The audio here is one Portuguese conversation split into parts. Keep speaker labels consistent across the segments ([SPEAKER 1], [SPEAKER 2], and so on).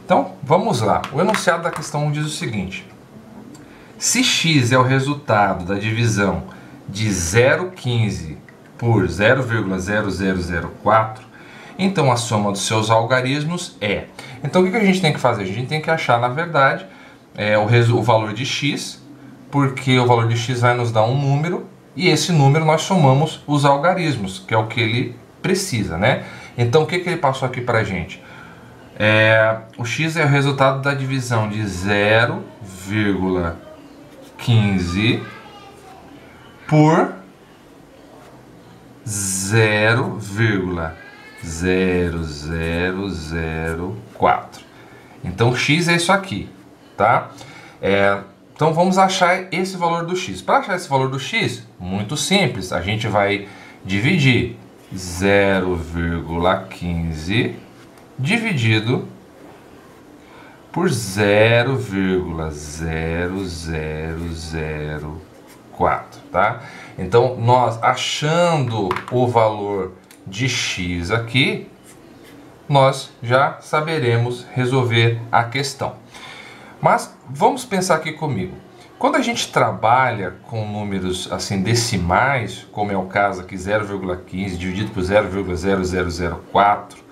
[SPEAKER 1] Então, vamos lá. O enunciado da questão diz o seguinte: se x é o resultado da divisão de 0,15 por 0,0004, então a soma dos seus algarismos é... Então, o que a gente tem que fazer? A gente tem que achar, na verdade, o valor de x, porque o valor de x vai nos dar um número, e esse número nós somamos os algarismos, que é o que ele precisa, né? Então, o que ele passou aqui para a gente? O x é o resultado da divisão de 0,15 por 0,0004. Então, x é isso aqui, tá? Então, vamos achar esse valor do x. Para achar esse valor do x, muito simples. A gente vai dividir 0,15 dividido por 0,0004, tá? Então, nós achando o valor de x aqui, nós já saberemos resolver a questão. Mas vamos pensar aqui comigo. Quando a gente trabalha com números assim decimais, como é o caso aqui 0,15 dividido por 0,0004,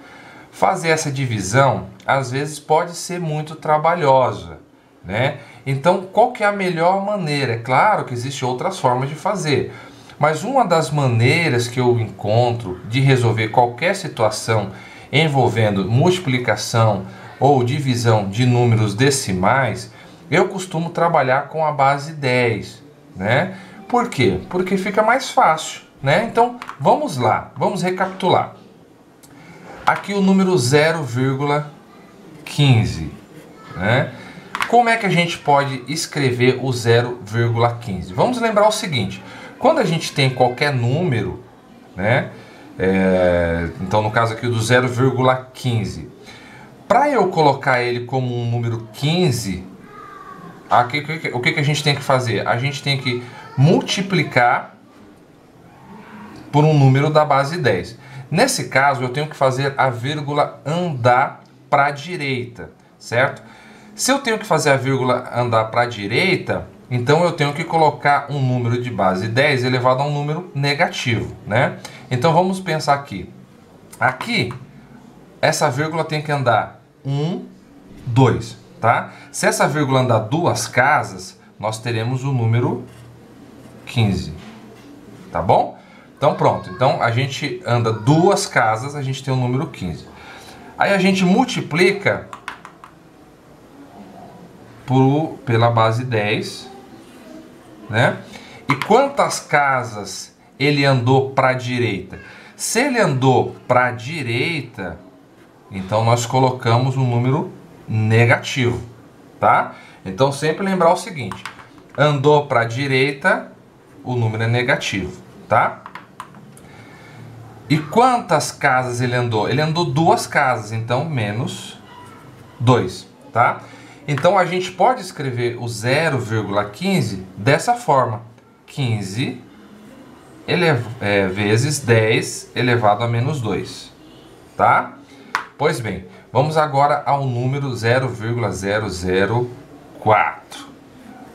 [SPEAKER 1] fazer essa divisão às vezes pode ser muito trabalhosa, né? Então, qual que é a melhor maneira? É claro que existem outras formas de fazer, mas uma das maneiras que eu encontro de resolver qualquer situação envolvendo multiplicação ou divisão de números decimais, eu costumo trabalhar com a base 10, né? Por quê? Porque fica mais fácil, né? Então, vamos lá, vamos recapitular. Aqui o número 0,15, né? Como é que a gente pode escrever o 0,15? Vamos lembrar o seguinte: quando a gente tem qualquer número, né? Então, no caso aqui do 0,15, para eu colocar ele como um número 15, aqui, o que a gente tem que fazer? A gente tem que multiplicar por um número da base 10. Nesse caso, eu tenho que fazer a vírgula andar para a direita, certo? Se eu tenho que fazer a vírgula andar para a direita, então eu tenho que colocar um número de base 10 elevado a um número negativo, né? Então vamos pensar aqui. Aqui, essa vírgula tem que andar 1, 2, tá? Se essa vírgula andar duas casas, nós teremos o número 15, tá bom? Então pronto, então a gente anda duas casas, a gente tem o número 15. Aí a gente multiplica pela base 10, né? E quantas casas ele andou para a direita? Se ele andou para a direita, então nós colocamos um número negativo, tá? Então sempre lembrar o seguinte: andou para a direita, o número é negativo, tá? E quantas casas ele andou? Ele andou duas casas, então menos 2, tá? Então a gente pode escrever o 0,15 dessa forma: 15 vezes 10 elevado a menos 2, tá? Pois bem, vamos agora ao número 0,004.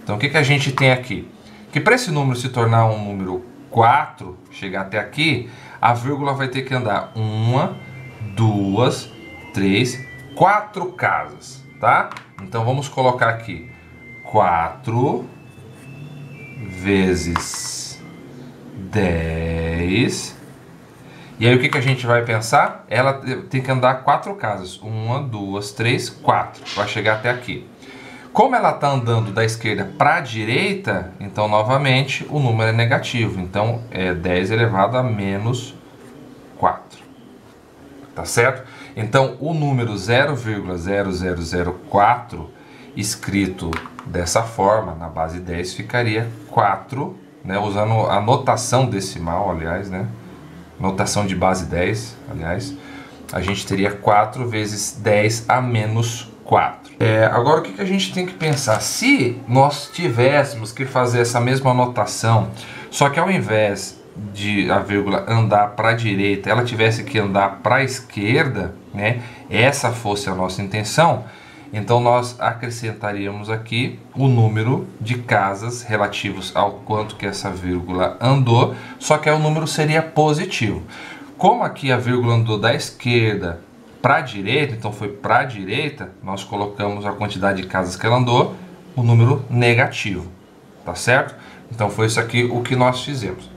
[SPEAKER 1] Então o que a gente tem aqui? Que para esse número se tornar um número 4, chegar até aqui, a vírgula vai ter que andar 1, 2, 3, 4 casas, tá? Então vamos colocar aqui 4 vezes 10. E aí o que a gente vai pensar? Ela tem que andar 4 casas. 1, 2, 3, 4. Vai chegar até aqui. Como ela está andando da esquerda para a direita, então novamente o número é negativo. Então é 10 elevado a menos 4. Tá certo? Então o número 0,0004 escrito dessa forma, na base 10, ficaria 4, né? Usando a notação decimal, aliás, né? Notação de base 10, aliás, a gente teria 4 vezes 10 a menos 4. Agora o que a gente tem que pensar? Se nós tivéssemos que fazer essa mesma notação, só que ao invés de a vírgula andar para a direita, ela tivesse que andar para a esquerda, né? Essa fosse a nossa intenção, Então nós acrescentaríamos aqui o número de casas relativos ao quanto que essa vírgula andou, só que aí o número seria positivo. Como aqui a vírgula andou da esquerda para a direita, então foi para a direita, nós colocamos a quantidade de casas que ela andou, o número negativo, tá certo? Então foi isso aqui o que nós fizemos.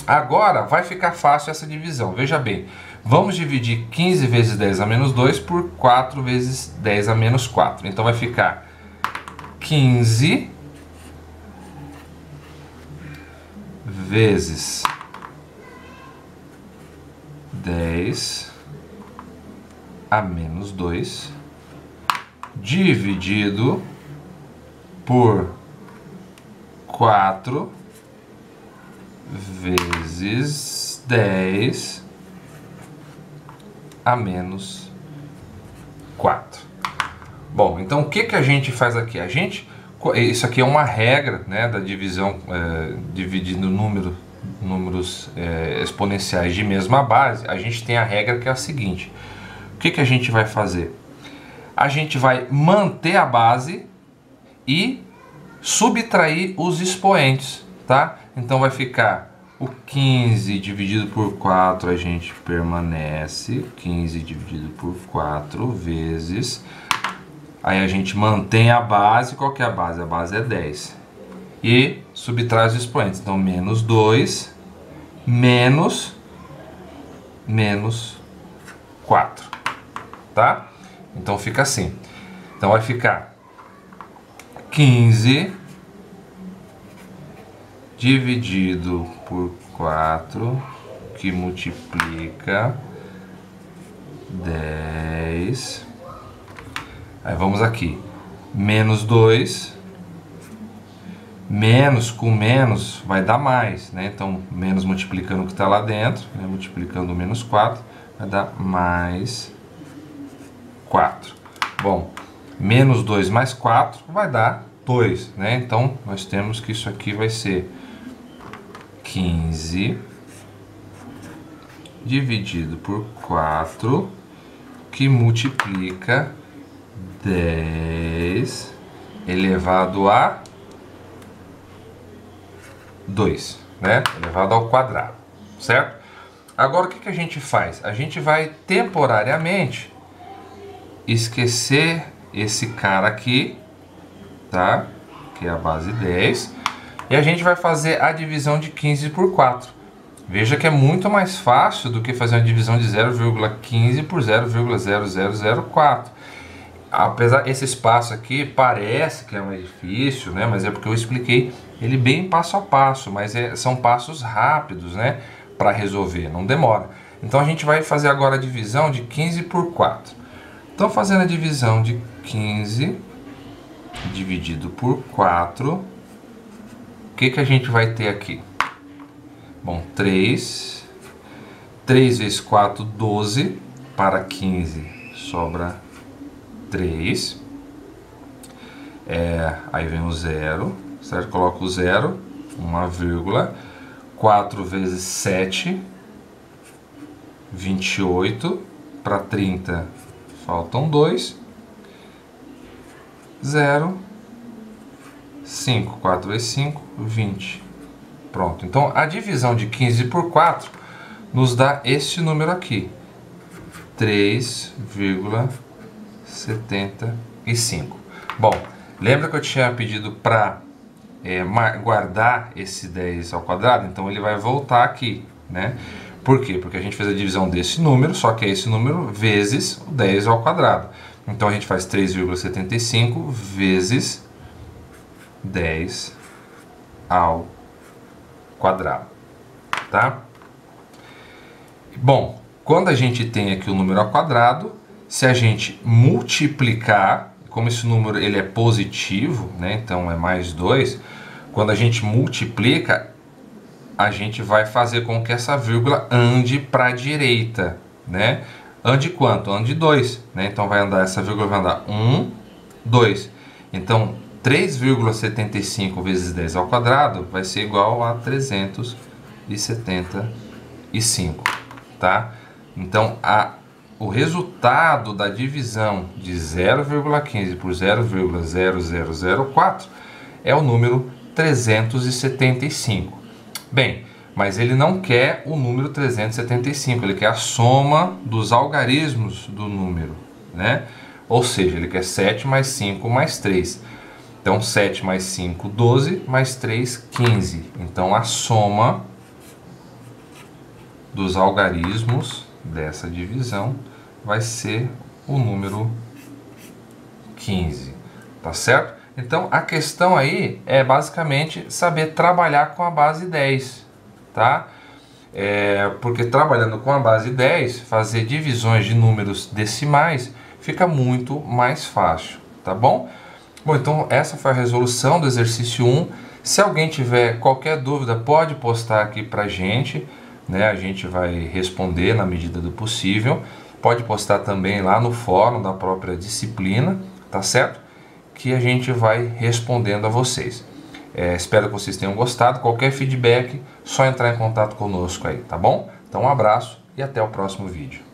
[SPEAKER 1] Agora vai ficar fácil essa divisão, veja bem, vamos dividir 15 vezes 10 a menos 2 por 4 vezes 10 a menos 4, então vai ficar 15 vezes 10 a menos 2 dividido por 4 vezes 10 a menos 4. Bom, então o que que a gente faz aqui? Isso aqui é uma regra, né, da divisão, dividindo números exponenciais de mesma base. A gente tem a regra que é a seguinte: o que que a gente vai fazer? A gente vai manter a base e subtrair os expoentes, tá? Então vai ficar o 15 dividido por 4, a gente permanece, 15 dividido por 4 vezes, aí a gente mantém a base. Qual que é a base? A base é 10. E subtrai os expoentes, então menos 2, menos 4, tá? Então fica assim. Então vai ficar 15 dividido por 4, que multiplica 10. Aí vamos aqui, menos 2, menos com menos vai dar mais, né? Então, menos multiplicando o que está lá dentro, né? Multiplicando o menos 4, vai dar mais 4. Bom, menos 2 mais 4 vai dar 2, né? Então, nós temos que isso aqui vai ser 15 dividido por 4, que multiplica 10 elevado a 2, né? Elevado ao quadrado, certo? Agora o que que a gente faz? A gente vai temporariamente esquecer esse cara aqui, tá? Que é a base 10. E a gente vai fazer a divisão de 15 por 4. Veja que é muito mais fácil do que fazer uma divisão de 0,15 por 0,0004. Apesar esse espaço aqui parece que é mais difícil, né? Mas é porque eu expliquei ele bem passo a passo, mas são passos rápidos, né? Para resolver, não demora. Então a gente vai fazer agora a divisão de 15 por 4. Então fazendo a divisão de 15 dividido por 4, o que a gente vai ter aqui? Bom, 3 vezes 4, 12, para 15 sobra 3, aí vem o zero, certo? Coloco o zero, uma vírgula, 4 vezes 7, 28, para 30 faltam 2, 0, 5, 4 vezes 5, 20. Pronto, então a divisão de 15 por 4 nos dá este número aqui, 3,75. Bom, lembra que eu tinha pedido para guardar esse 10 ao quadrado? Então ele vai voltar aqui, né? Por quê? Porque a gente fez a divisão desse número, só que é esse número vezes o 10 ao quadrado. Então a gente faz 3,75 vezes 10 ao quadrado, tá? Bom, quando a gente tem aqui o número ao quadrado, se a gente multiplicar, como esse número ele é positivo, né? Então é mais 2, quando a gente multiplica, a gente vai fazer com que essa vírgula ande para a direita, né? Ande quanto? Ande 2, né? Então vai andar, essa vírgula vai andar 1, 2. Então 3,75 vezes 10 ao quadrado vai ser igual a 375, tá? Então o resultado da divisão de 0,15 por 0,0004 é o número 375. Bem, mas ele não quer o número 375, ele quer a soma dos algarismos do número, né? Ou seja, ele quer 7 mais 5 mais 3. Então, 7 mais 5, 12, mais 3, 15. Então, a soma dos algarismos dessa divisão vai ser o número 15, tá certo? Então, a questão aí é basicamente saber trabalhar com a base 10, tá? Porque trabalhando com a base 10, fazer divisões de números decimais fica muito mais fácil, tá bom? Bom, então essa foi a resolução do exercício 1. Se alguém tiver qualquer dúvida, pode postar aqui pra gente, né? A gente vai responder na medida do possível. Pode postar também lá no fórum da própria disciplina, tá certo? Que a gente vai respondendo a vocês. Espero que vocês tenham gostado. Qualquer feedback, só entrar em contato conosco aí, tá bom? Então um abraço e até o próximo vídeo.